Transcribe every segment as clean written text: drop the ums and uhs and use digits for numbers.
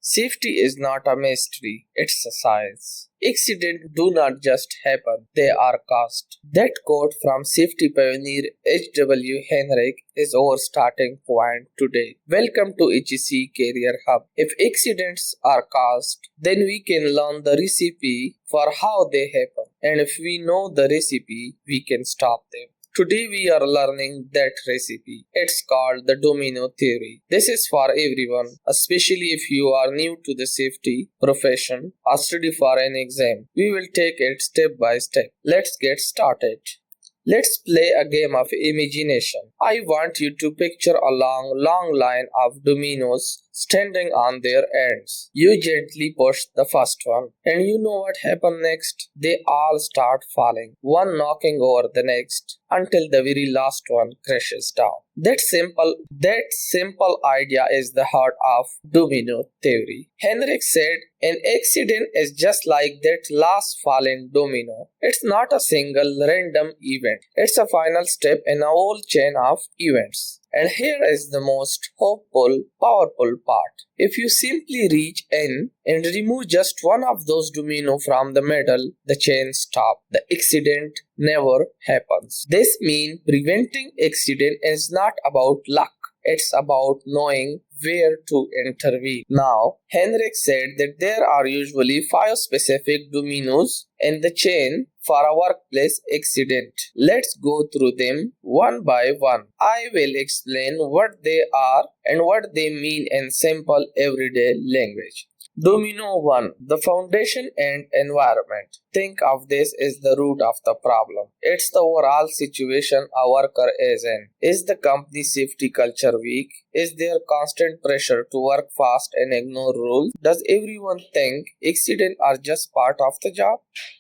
Safety is not a mystery, it's a science. Accidents do not just happen, they are caused. That quote from safety pioneer H.W. Heinrich is our starting point today. Welcome to HEC Career Hub. If accidents are caused, then we can learn the recipe for how they happen. And if we know the recipe, we can stop them. Today we are learning that recipe. It's called the domino theory. This is for everyone, especially if you are new to the safety profession or study for an exam. We will take it step by step. Let's get started. Let's play a game of imagination. I want you to picture a long line of dominoes standing on their ends. You gently push the first one, and you know what happens next? They all start falling, one knocking over the next, until the very last one crashes down. That simple idea is the heart of domino theory. Heinrich said, an accident is just like that last fallen domino. It's not a single random event. It's a final step in a whole chain of events. And here is the most hopeful, powerful part. If you simply reach in and remove just one of those dominoes from the middle, the chain stops. The accident never happens. This means preventing accident is not about luck. It's about knowing where to intervene. Now, Heinrich said that there are usually 5 specific dominoes in the chain for a workplace accident. Let's go through them one by one. I will explain what they are and what they mean in simple everyday language. Domino 1. The foundation and environment. Think of this as the root of the problem. It's the overall situation a worker is in. Is the company safety culture weak? Is there constant pressure to work fast and ignore rules? Does everyone think accidents are just part of the job?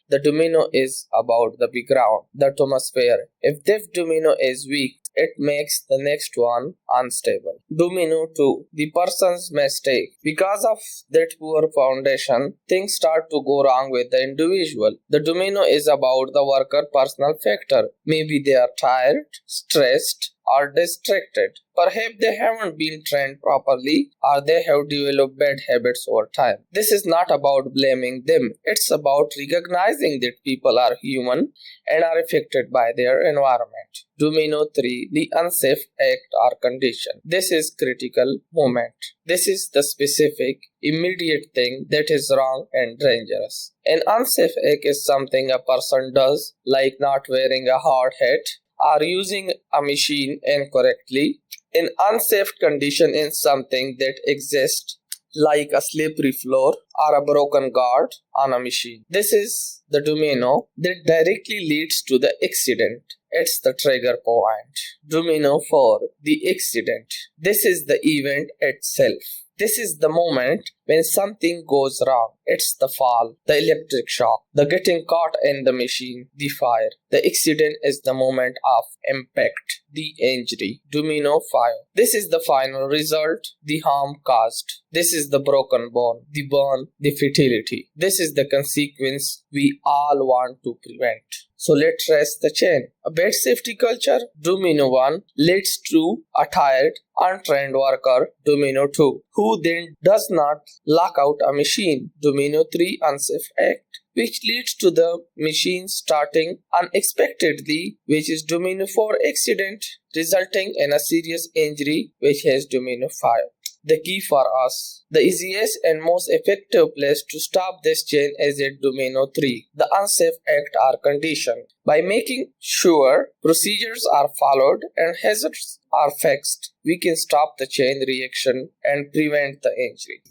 The domino is about the background, the atmosphere. If this domino is weak, it makes the next one unstable. Domino 2. The person's mistake. Because of that poor foundation, things start to go wrong with the individual. The domino is about the worker personal factor. Maybe they are tired, stressed, or distracted. Perhaps they haven't been trained properly or they have developed bad habits over time. This is not about blaming them. It's about recognizing that people are human and are affected by their environment. Domino 3. The unsafe act or condition. This is critical moment. This is the specific, immediate thing that is wrong and dangerous. An unsafe act is something a person does, like not wearing a hard hat or using a machine incorrectly. An unsafe condition is something that exists, like a slippery floor or a broken guard on a machine. This is the domino that directly leads to the accident. It's the trigger point. Domino 4. The accident. This is the event itself. This is the moment when something goes wrong. It's the fall, the electric shock, the getting caught in the machine, the fire. The accident is the moment of impact, the injury. Domino 5. This is the final result, the harm caused. This is the broken bone, the burn, the fatality. This is the consequence we all want to prevent. So let's trace the chain. A bad safety culture, domino 1, leads to a tired, untrained worker, domino 2, who then does not lock out a machine, domino 3, unsafe act, which leads to the machine starting unexpectedly, which is domino 4, accident, resulting in a serious injury, which is domino 5. The key for us. The easiest and most effective place to stop this chain is at domino 3, the unsafe act or condition. By making sure procedures are followed and hazards are fixed, we can stop the chain reaction and prevent the injury.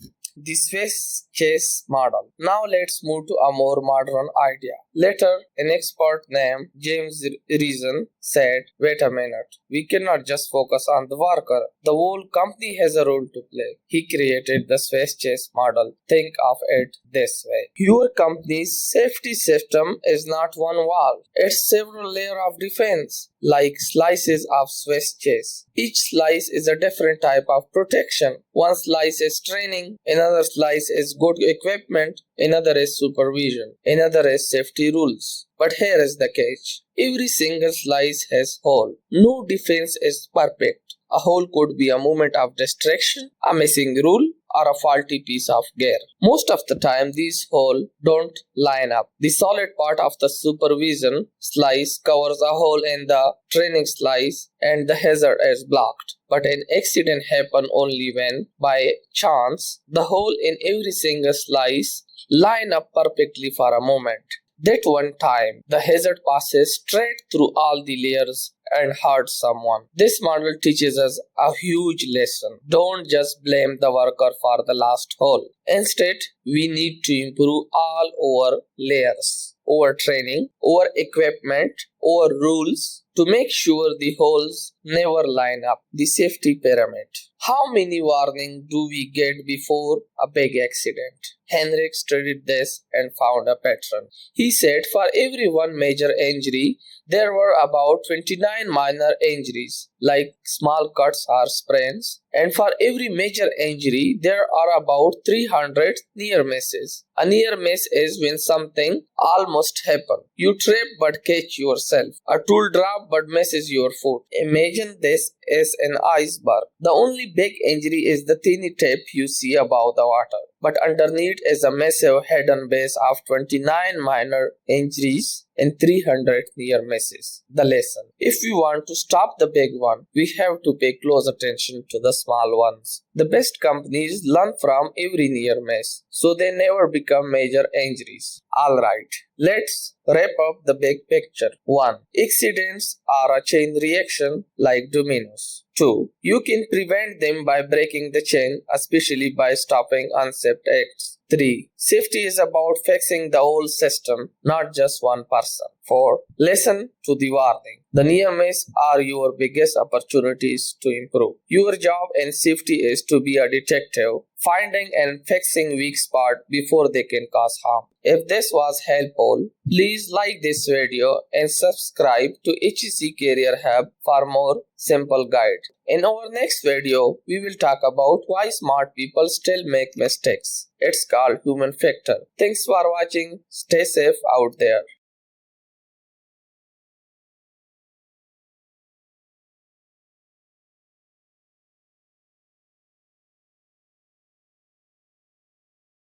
The Swis Cheese Model. Now let's move to a more modern idea. Later, an expert named James Reason said, wait a minute, we cannot just focus on the worker. The whole company has a role to play. He created the Swis Cheese Model. Think of it this way. Your company's safety system is not one wall. It's several layers of defense, like slices of Swiss cheese. Each slice is a different type of protection. One slice is training, another slice is good equipment, another is supervision, another is safety rules. But here is the catch. Every single slice has hole. No defense is perfect. A hole could be a moment of distraction, a missing rule, or a faulty piece of gear. Most of the time, these holes don't line up. The solid part of the supervision slice covers a hole in the training slice and the hazard is blocked. But an accident happens only when, by chance, the hole in every single slice line up perfectly for a moment. That one time, the hazard passes straight through all the layers and hurts someone. This model teaches us a huge lesson. Don't just blame the worker for the last hole. Instead, we need to improve all over layers, over training, over equipment, over rules to make sure the holes never line up. The safety pyramid. How many warnings do we get before a big accident? Heinrich studied this and found a pattern. He said for every one major injury, there were about 29 minor injuries, like small cuts or sprains, and for every major injury, there are about 300 near misses. A near miss is when something almost happens. You trip but catch yourself. A tool drop but misses your foot. Imagine this is an iceberg. The only big injury is the tiny tip you see above the water. But underneath is a massive hidden base of 29 minor injuries and 300 near misses. The lesson. If we want to stop the big one, we have to pay close attention to the small ones. The best companies learn from every near miss, so they never become major injuries. Alright, let's wrap up the big picture. 1. Accidents are a chain reaction like dominoes. 2. You can prevent them by breaking the chain, especially by stopping unsafe acts. 3. Safety is about fixing the whole system, not just one person. 4. Listen to the warning. The near miss are your biggest opportunities to improve. Your job in safety is to be a detective, finding and fixing weak spots before they can cause harm. If this was helpful, please like this video and subscribe to HEC Career Hub for more simple guide. In our next video, we will talk about why smart people still make mistakes. It's called human factor. Thanks for watching. Stay safe out there.